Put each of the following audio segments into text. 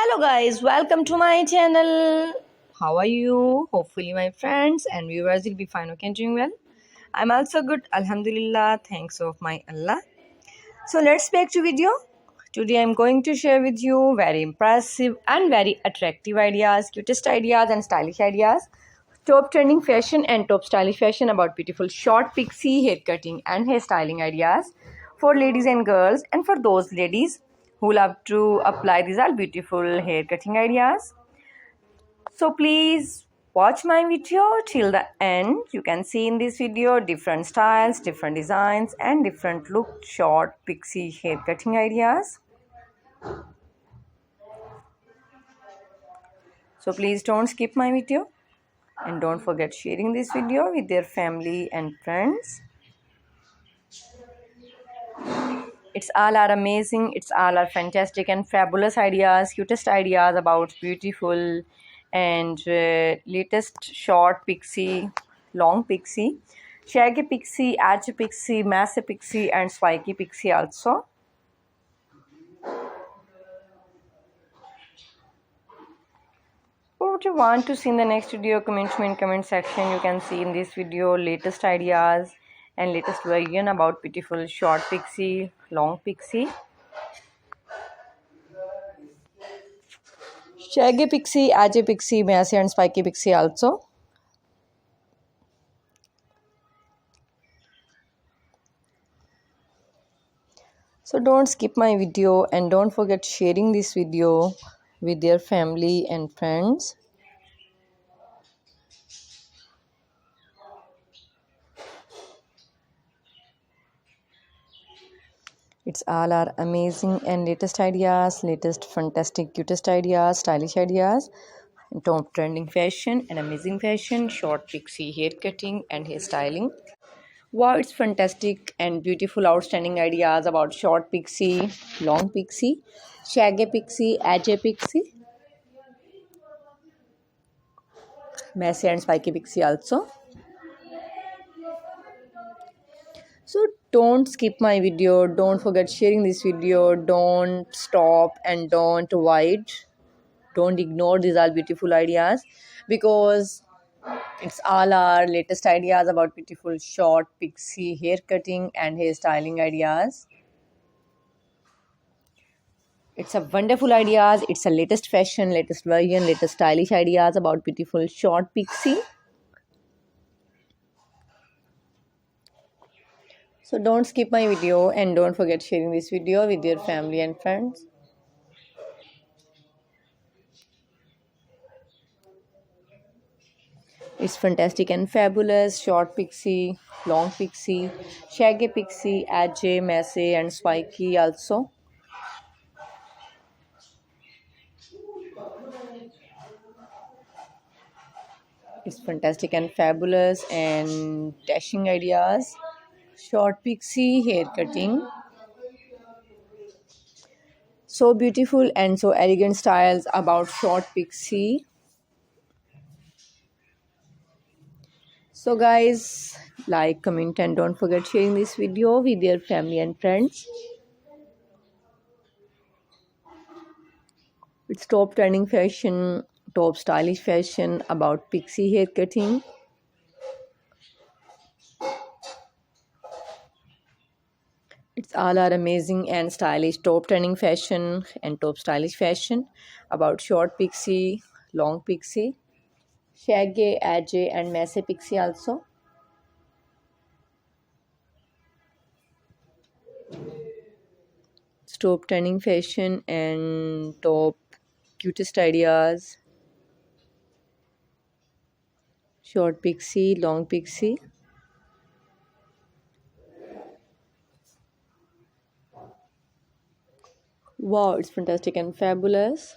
Hello guys, welcome to my channel. How are you? Hopefully my friends and viewers will be fine, okay, doing well. I'm also good, alhamdulillah, thanks of my Allah. So let's back to video. Today I'm going to share with you very impressive and very attractive ideas, cutest ideas and stylish ideas. Top trending fashion and top stylish fashion about beautiful short pixie hair cutting and hairstyling ideas for ladies and girls, and for those ladies who love to apply these are beautiful hair cutting ideas. So please watch my video till the end. You can see in this video different styles, different designs and different look short pixie hair cutting ideas. So please don't skip my video and don't forget sharing this video with your family and friends. It's all are amazing, it's all are fantastic and fabulous ideas, cutest ideas about beautiful and latest short pixie, long pixie, shaggy pixie, edgy pixie, massive pixie and spiky pixie also. What you want to see in the next video, comment me in comment section. You can see in this video latest ideas and latest version about beautiful short pixie, long pixie, shaggy pixie, edgy pixie, messy and spiky pixie also. So don't skip my video and don't forget sharing this video with your family and friends. It's all our amazing and latest ideas, latest fantastic cutest ideas, stylish ideas, top trending fashion and amazing fashion, short pixie hair cutting and hairstyling. Wow, it's fantastic and beautiful, outstanding ideas about short pixie, long pixie, shaggy pixie, edgy pixie, messy and spiky pixie also. So don't skip my video, don't forget sharing this video, don't stop and don't avoid, don't ignore these all beautiful ideas, because it's all our latest ideas about beautiful short pixie hair cutting and hairstyling ideas. It's a wonderful ideas, it's a latest fashion, latest version, latest stylish ideas about beautiful short pixie. So don't skip my video and don't forget sharing this video with your family and friends. It's fantastic and fabulous short pixie, long pixie, shaggy pixie, edgy, messy and spiky also. It's fantastic and fabulous and dashing ideas. Short pixie hair cutting. So beautiful and so elegant styles about short pixie. So guys, like, comment and don't forget sharing this video with your family and friends. It's top trending fashion, top stylish fashion about pixie hair cutting. It's all are amazing and stylish, top trending fashion and top stylish fashion about short pixie, long pixie, shaggy, edgy and messy pixie also. It's top trending fashion and top cutest ideas. Short pixie, long pixie. Wow, it's fantastic and fabulous.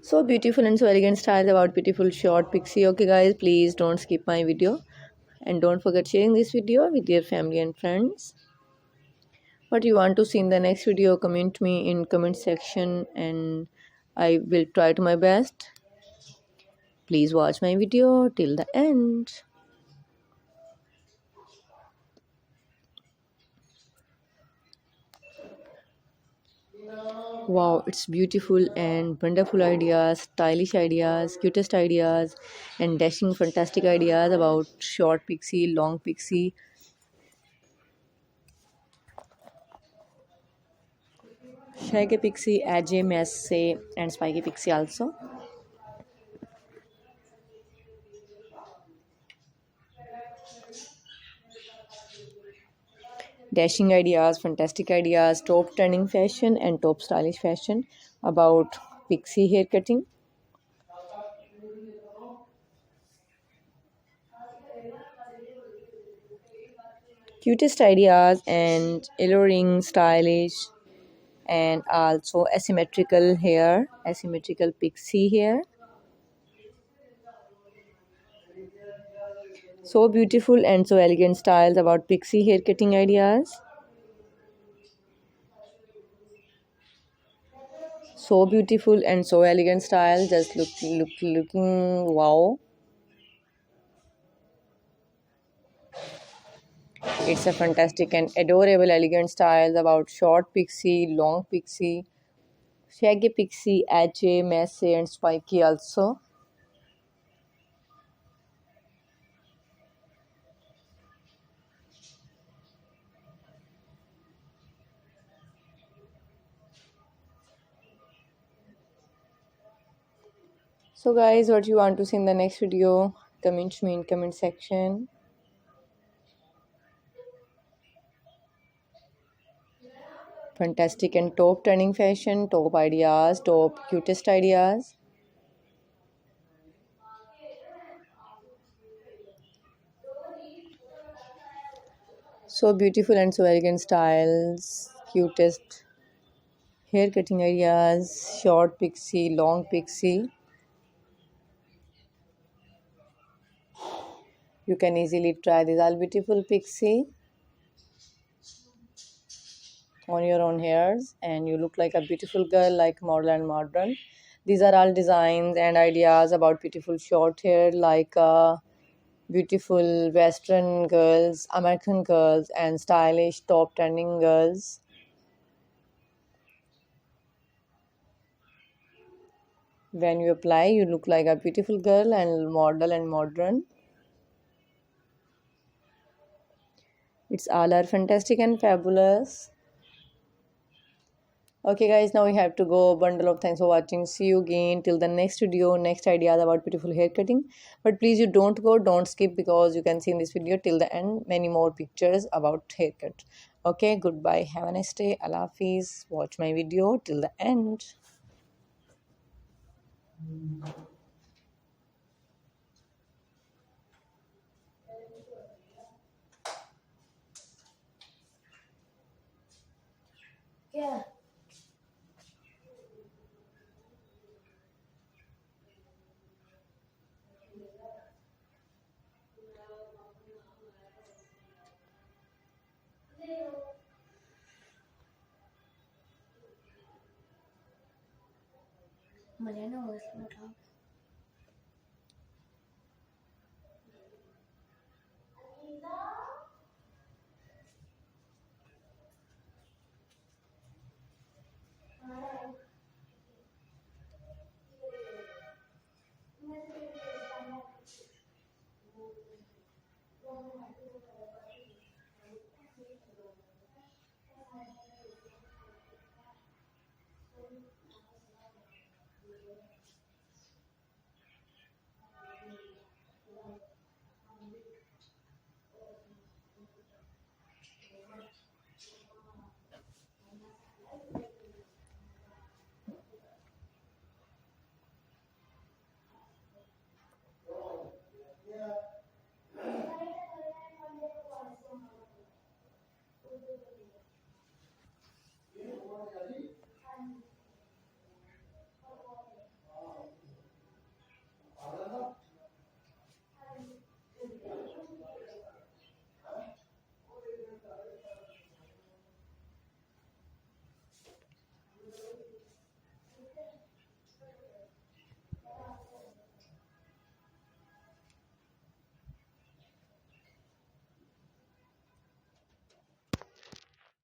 So beautiful and so elegant styles about beautiful short pixie. Okay guys, please don't skip my video and don't forget sharing this video with your family and friends. What you want to see in the next video, comment me in comment section and I will try to my best. Please watch my video till the end. Wow, it's beautiful and wonderful ideas, stylish ideas, cutest ideas, and dashing fantastic ideas about short pixie, long pixie, shaggy pixie, edgy, messy, and spiky pixie also. Dashing ideas, fantastic ideas, top trending fashion, and top stylish fashion about pixie hair cutting. Cutest ideas and alluring, stylish, and also asymmetrical hair, asymmetrical pixie hair. So beautiful and so elegant styles about pixie hair cutting ideas. So beautiful and so elegant style. Just looking wow. It's a fantastic and adorable elegant styles about short pixie, long pixie, shaggy pixie, edgy, messy, and spiky also. So guys, what you want to see in the next video? Comment me in comment section. Fantastic and top trending fashion, top ideas, top cutest ideas. So beautiful and so elegant styles, cutest hair cutting ideas, short pixie, long pixie. You can easily try these all beautiful pixie on your own hairs and you look like a beautiful girl like model and modern. These are all designs and ideas about beautiful short hair like beautiful western girls, American girls, and stylish top trending girls. When you apply you look like a beautiful girl and model and modern. It's all are fantastic and fabulous. Okay guys, now we have to go. Bundle of thanks for watching. See you again till the next video, next ideas about beautiful hair cutting. But please you don't go, don't skip because you can see in this video till the end many more pictures about haircut. Okay, goodbye. Have a nice day. Allah Hafiz. Watch my video till the end.